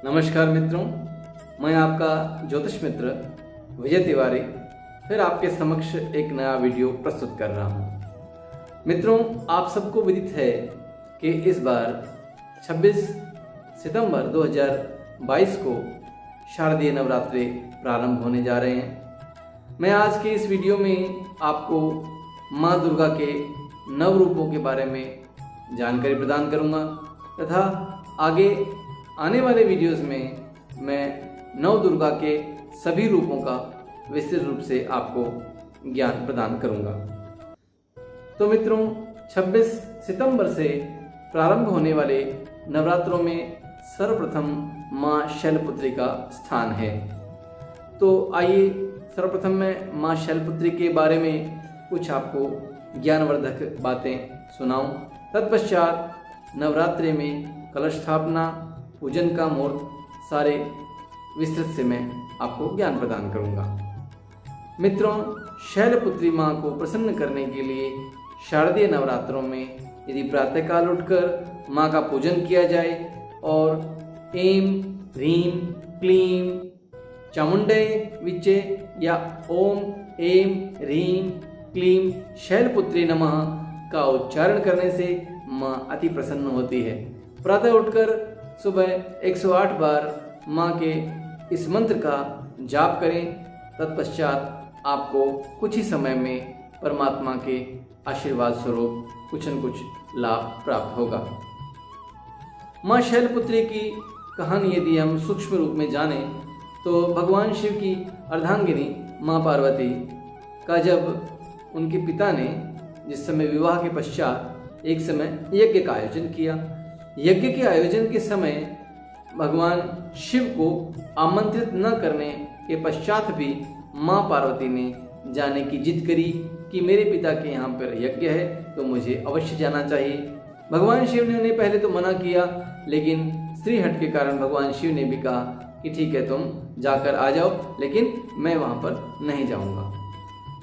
नमस्कार मित्रों, मैं आपका ज्योतिष मित्र विजय तिवारी फिर आपके समक्ष एक नया वीडियो प्रस्तुत कर रहा हूं। मित्रों, आप सबको विदित है कि इस बार 26 सितंबर 2022 को शारदीय नवरात्रि प्रारंभ होने जा रहे हैं। मैं आज के इस वीडियो में आपको माँ दुर्गा के नव रूपों के बारे में जानकारी प्रदान करूंगा तथा आगे आने वाले वीडियोस में मैं नव दुर्गा के सभी रूपों का विस्तृत रूप से आपको ज्ञान प्रदान करूंगा। तो मित्रों, 26 सितंबर से प्रारंभ होने वाले नवरात्रों में सर्वप्रथम माँ शैलपुत्री का स्थान है। तो आइए सर्वप्रथम मैं माँ शैलपुत्री के बारे में कुछ आपको ज्ञानवर्धक बातें सुनाऊं। तत्पश्चात नवरात्रि में कलश स्थापना, पूजन का मुहूर्त सारे विस्तृत से मैं आपको ज्ञान प्रदान करूंगा। मित्रों, शैलपुत्री माँ को प्रसन्न करने के लिए शारदीय नवरात्रों में यदि प्रातःकाल उठकर माँ का पूजन किया जाए और ऐं ह्रीं क्लीं चामुंडे विचे या ओम ऐं ह्रीं क्लीं शैलपुत्री नमः का उच्चारण करने से माँ अति प्रसन्न होती है। प्रातः उठकर सुबह 108 बार माँ के इस मंत्र का जाप करें। तत्पश्चात आपको कुछ ही समय में परमात्मा के आशीर्वाद स्वरूप कुछ न कुछ लाभ प्राप्त होगा। माँ शैलपुत्री की कहानी यदि हम सूक्ष्म रूप में जानें तो भगवान शिव की अर्धांगिनी माँ पार्वती का जब उनके पिता ने जिस समय विवाह के पश्चात एक समय यज्ञ का आयोजन किया, यज्ञ के आयोजन के समय भगवान शिव को आमंत्रित न करने के पश्चात भी माँ पार्वती ने जाने की जिद करी कि मेरे पिता के यहाँ पर यज्ञ है तो मुझे अवश्य जाना चाहिए। भगवान शिव ने उन्हें पहले तो मना किया, लेकिन स्त्री हट के कारण भगवान शिव ने भी कहा कि ठीक है, तुम जाकर आ जाओ, लेकिन मैं वहाँ पर नहीं जाऊँगा।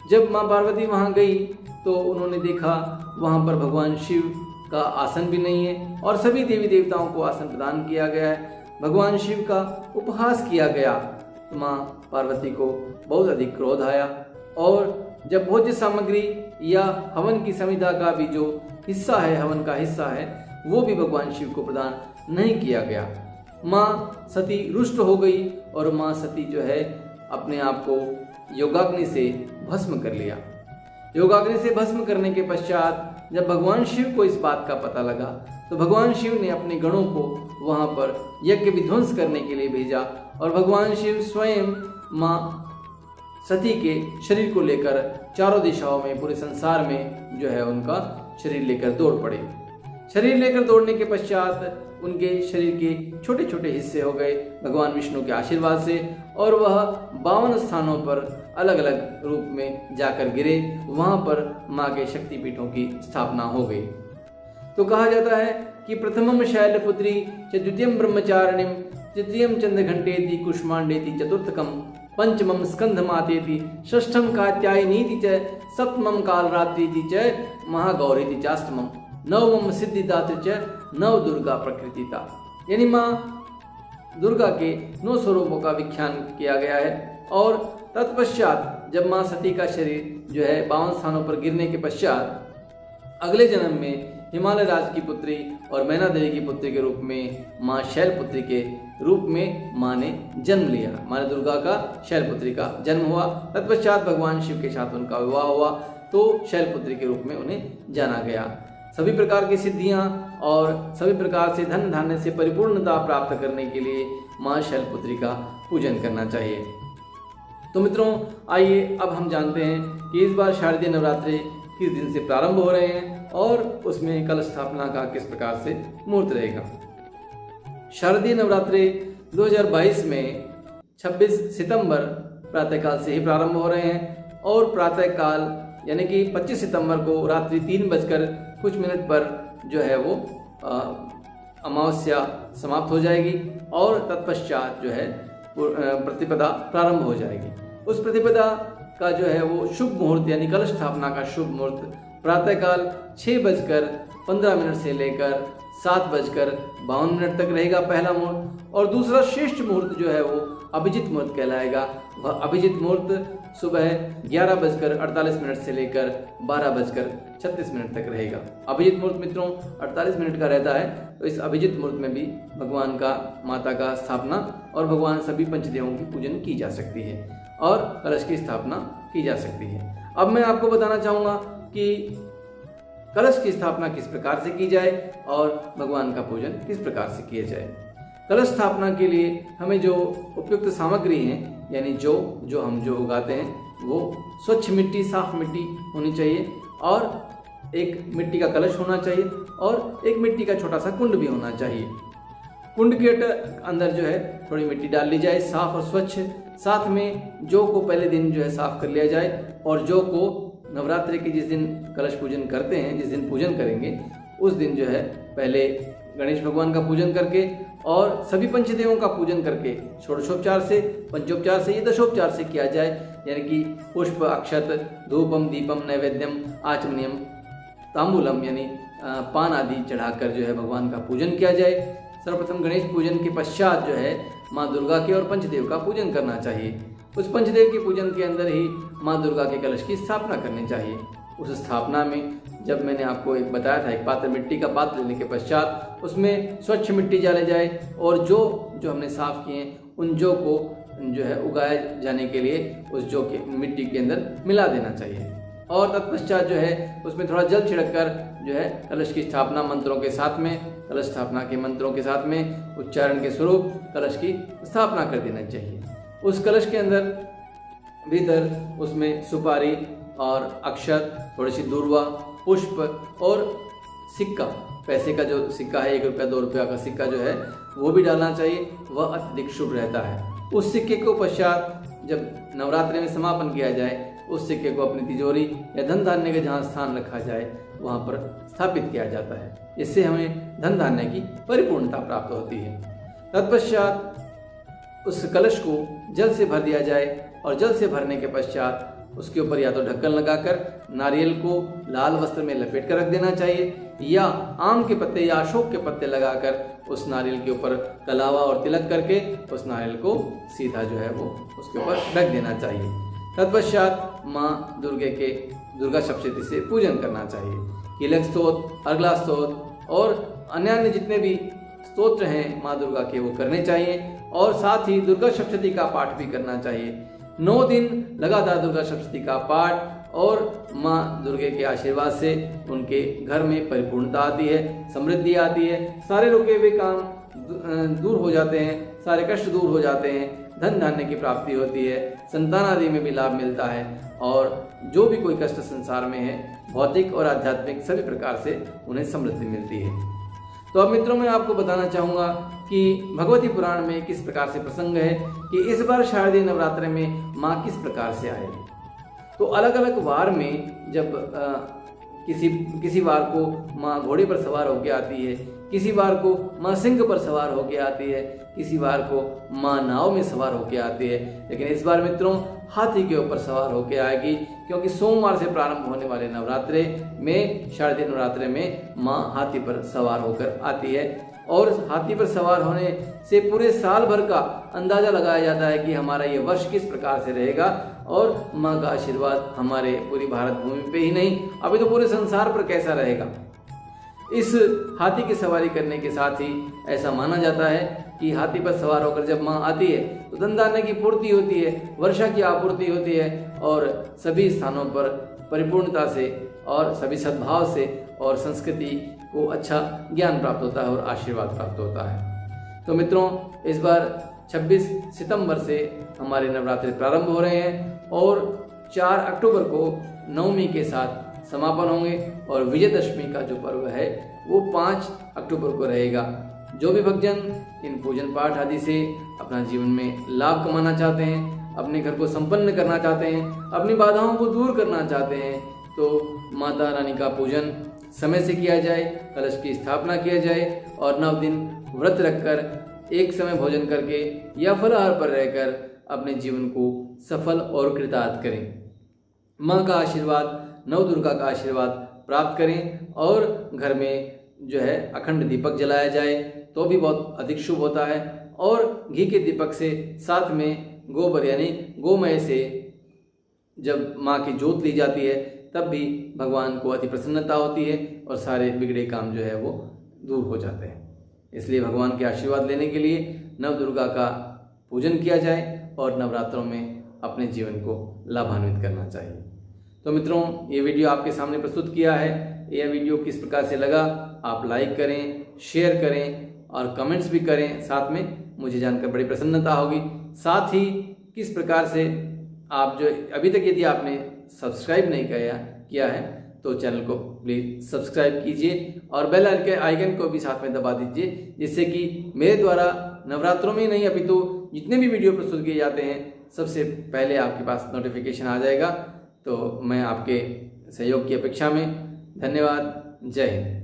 जब माँ पार्वती वहाँ गई तो उन्होंने देखा वहाँ पर भगवान शिव का आसन भी नहीं है और सभी देवी देवताओं को आसन प्रदान किया गया है। भगवान शिव का उपहास किया गया तो माँ पार्वती को बहुत अधिक क्रोध आया और जब भोज्य सामग्री या हवन की संविधा का भी जो हिस्सा है, हवन का हिस्सा है, वो भी भगवान शिव को प्रदान नहीं किया गया। माँ सती रुष्ट हो गई और माँ सती जो है अपने आप को योगाग्नि से भस्म कर लिया। योगाग्नि से भस्म करने के पश्चात जब भगवान शिव को इस बात का पता लगा तो भगवान शिव ने अपने गणों को वहां पर यज्ञ विध्वंस करने के लिए भेजा और भगवान शिव स्वयं माँ सती के शरीर को लेकर चारों दिशाओं में, पूरे संसार में जो है उनका शरीर लेकर दौड़ पड़े। शरीर लेकर दौड़ने के पश्चात उनके शरीर के छोटे छोटे हिस्से हो गए भगवान विष्णु के आशीर्वाद से और वह 52 स्थानों पर अलग अलग रूप में जाकर गिरे। वहां पर माँ के शक्तिपीठों की स्थापना हो गई। तो कहा जाता है कि प्रथमम शैलपुत्री च द्वितीयम ब्रह्मचारिणीम तृतीयम चंद्रघंटेति कुष्मांडेति चतुर्थकम पंचमम स्कंधमातेति षष्ठम कात्यायनीति च सप्तमम कालरात्रिति च महागौरीति चाष्टमम नवम सिद्धिदात्री च नव दुर्गा प्रकृतिता। यानी माँ दुर्गा के 9 स्वरूपों का विख्यान किया गया है। और तत्पश्चात जब माँ सती का शरीर जो है 52 स्थानों पर गिरने के पश्चात अगले जन्म में हिमालय राज की पुत्री और मैना देवी की पुत्री के रूप में माँ शैलपुत्री के रूप में माँ ने जन्म लिया। माँ दुर्गा का शैलपुत्री का जन्म हुआ। तत्पश्चात भगवान शिव के साथ उनका विवाह हुआ तो शैलपुत्री के रूप में उन्हें जाना गया। सभी प्रकार की सिद्धियां और सभी प्रकार से धन धान्य से परिपूर्णता प्राप्त करने के लिए माँ शैलपुत्री का पूजन करना चाहिए। तो मित्रों, आइए अब हम जानते हैं कि इस बार शारदीय नवरात्रि किस दिन से प्रारंभ हो रहे हैं और उसमें कलश स्थापना का किस प्रकार से मुहूर्त रहेगा। शारदीय नवरात्रि 2022 में 26 सितंबर प्रातःकाल से ही प्रारंभ हो रहे हैं और प्रातःकाल यानी कि 25 सितंबर को रात्रि 3 कुछ मिनट पर जो है वो अमावस्या समाप्त हो जाएगी और तत्पश्चात जो है प्रतिपदा प्रारंभ हो जाएगी। उस प्रतिपदा का जो है वो शुभ मुहूर्त यानी कलश स्थापना का शुभ मुहूर्त प्रातःकाल 6:15 से लेकर 7:52 तक रहेगा पहला मुहूर्त, और दूसरा श्रेष्ठ मुहूर्त जो है वो अभिजित मुहूर्त कहलाएगा। वह अभिजित मुहूर्त सुबह 11:48 से लेकर 12:36 तक रहेगा। अभिजित मुहूर्त मित्रों 48 मिनट का रहता है, तो इस अभिजित मुहूर्त में भी भगवान का, माता का स्थापना और भगवान सभी पंचदेवों की पूजन की जा सकती है और कलश की स्थापना की जा सकती है। अब मैं आपको बताना चाहूँगा कि कलश की स्थापना किस प्रकार से की जाए और भगवान का पूजन किस प्रकार से किया जाए। कलश स्थापना के लिए हमें जो उपयुक्त सामग्री है, यानी जो हम उगाते हैं वो स्वच्छ मिट्टी, साफ मिट्टी होनी चाहिए, और एक मिट्टी का कलश होना चाहिए, और एक मिट्टी का छोटा सा कुंड भी होना चाहिए। कुंड के अंदर जो है थोड़ी मिट्टी डाल ली जाए, साफ और स्वच्छ। साथ में जौ को पहले दिन जो है साफ कर लिया जाए, और जौ को नवरात्रि के जिस दिन कलश पूजन करते हैं, जिस दिन पूजन करेंगे उस दिन जो है पहले गणेश भगवान का पूजन करके और सभी पंचदेवों का पूजन करके षोडशोपचार से, पंचोपचार से, ये दशोपचार से किया जाए, यानी कि पुष्प, अक्षत, धूपम, दीपम, नैवेद्यम, आचमनियम, तांबूलम यानी पान आदि चढ़ाकर जो है भगवान का पूजन किया जाए। सर्वप्रथम गणेश पूजन के पश्चात जो है माँ दुर्गा के और पंचदेव का पूजन करना चाहिए। उस पंचदेव के पूजन के अंदर ही माँ दुर्गा के कलश की स्थापना करनी चाहिए। उस स्थापना में जब मैंने आपको एक बताया था, एक पात्र, मिट्टी का पात्र लेने के पश्चात उसमें स्वच्छ मिट्टी डाले जाए, और जो हमने साफ किए हैं उन जौ को जो है उगाए जाने के लिए उस जौ के मिट्टी के अंदर मिला देना चाहिए, और तत्पश्चात जो है उसमें थोड़ा जल छिड़क कर जो है कलश की स्थापना मंत्रों के साथ में, कलश स्थापना के मंत्रों के साथ में उच्चारण के स्वरूप कलश की स्थापना कर देना चाहिए। उस कलश के अंदर भीतर उसमें सुपारी और अक्षत, थोड़ी सी दूर्वा, पुष्प और सिक्का, पैसे का जो सिक्का है 1 रुपया 2 रुपया का सिक्का जो है वो भी डालना चाहिए, वह अत्यधिक शुभ रहता है। उस सिक्के को पश्चात जब नवरात्रि में समापन किया जाए, उस सिक्के को अपनी तिजोरी या धन धान्य का जहाँ स्थान रखा जाए वहाँ पर स्थापित किया जाता है। इससे हमें धन धान्य की परिपूर्णता प्राप्त होती है। तत्पश्चात उस कलश को जल से भर दिया जाए, और जल से भरने के पश्चात उसके ऊपर या तो ढक्कन लगाकर नारियल को लाल वस्त्र में लपेट कर रख देना चाहिए, या आम के पत्ते या अशोक के पत्ते लगाकर उस नारियल के ऊपर कलावा और तिलक करके उस नारियल को सीधा जो है वो उसके ऊपर रख देना चाहिए। तत्पश्चात माँ दुर्गा सप्तशती से पूजन करना चाहिए। किलक स्तोत्र, अर्गला स्तोत्र और अन्य जितने भी स्तोत्र हैं माँ दुर्गा के वो करने चाहिए, और साथ ही दुर्गा सप्तशती का पाठ भी करना चाहिए। 9 दिन लगातार दुर्गा सप्तशती का पाठ, और माँ दुर्गे के आशीर्वाद से उनके घर में परिपूर्णता आती है, समृद्धि आती है, सारे रुके हुए काम दूर हो जाते हैं, सारे कष्ट दूर हो जाते हैं, धन धान्य की प्राप्ति होती है, संतान आदि में भी लाभ मिलता है, और जो भी कोई कष्ट संसार में है भौतिक और आध्यात्मिक सभी प्रकार से उन्हें समृद्धि मिलती है। तो अब मित्रों मैं आपको बताना चाहूँगा कि भगवती पुराण में किस प्रकार से प्रसंग है कि इस बार शारदीय नवरात्र में माँ किस प्रकार से आएगी। तो अलग अलग वार में जब किसी वार को माँ घोड़े पर सवार होकर आती है, किसी बार को माँ सिंह पर सवार होकर आती है, किसी बार को माँ नाव में सवार होकर आती है, लेकिन इस बार मित्रों हाथी के ऊपर सवार होकर आएगी, क्योंकि सोमवार से प्रारंभ होने वाले नवरात्रे में, शारदीय नवरात्रे में माँ हाथी पर सवार होकर आती है। और हाथी पर सवार होने से पूरे साल भर का अंदाजा लगाया जाता है कि हमारा ये वर्ष किस प्रकार से रहेगा, और माँ का आशीर्वाद हमारे पूरी भारत भूमि पे ही नहीं अभी तो पूरे संसार पर कैसा रहेगा। इस हाथी की सवारी करने के साथ ही ऐसा माना जाता है कि हाथी पर सवार होकर जब माँ आती है तो धन धान्य की पूर्ति होती है, वर्षा की आपूर्ति होती है, और सभी स्थानों पर परिपूर्णता से और सभी सद्भाव से और संस्कृति को अच्छा ज्ञान प्राप्त होता है और आशीर्वाद प्राप्त होता है। तो मित्रों इस बार 26 सितंबर से हमारे नवरात्रि प्रारंभ हो रहे हैं, और 4 अक्टूबर को नवमी के साथ समापन होंगे, और विजयदशमी का जो पर्व है वो 5 अक्टूबर को रहेगा। जो भी भक्तजन इन पूजन पाठ आदि से अपना जीवन में लाभ कमाना चाहते हैं, अपने घर को संपन्न करना चाहते हैं, अपनी बाधाओं को दूर करना चाहते हैं, तो माता रानी का पूजन समय से किया जाए, कलश की स्थापना किया जाए, और 9 दिन व्रत रखकर एक समय भोजन करके या फलाहार पर रहकर अपने जीवन को सफल और कृतार्थ करें। माँ का आशीर्वाद, नव दुर्गा का आशीर्वाद प्राप्त करें, और घर में जो है अखंड दीपक जलाया जाए तो भी बहुत अधिक शुभ होता है। और घी के दीपक से साथ में गोबर यानी गोमय से जब माँ की जोत ली जाती है तब भी भगवान को अति प्रसन्नता होती है और सारे बिगड़े काम जो है वो दूर हो जाते हैं। इसलिए भगवान के आशीर्वाद लेने के लिए नवदुर्गा का पूजन किया जाए और नवरात्रों में अपने जीवन को लाभान्वित करना चाहिए। तो मित्रों, ये वीडियो आपके सामने प्रस्तुत किया है। यह वीडियो किस प्रकार से लगा आप लाइक करें, शेयर करें और कमेंट्स भी करें। साथ में मुझे जानकर बड़ी प्रसन्नता होगी। साथ ही किस प्रकार से आप जो अभी तक यदि आपने सब्सक्राइब नहीं किया है तो चैनल को प्लीज़ सब्सक्राइब कीजिए और बेल आइकन को भी साथ में दबा दीजिए, जिससे कि मेरे द्वारा नवरात्रों में नहीं अपितु जितने भी वीडियो प्रस्तुत किए जाते हैं सबसे पहले आपके पास नोटिफिकेशन आ जाएगा। तो मैं आपके सहयोग की अपेक्षा में। धन्यवाद। जय हिंद।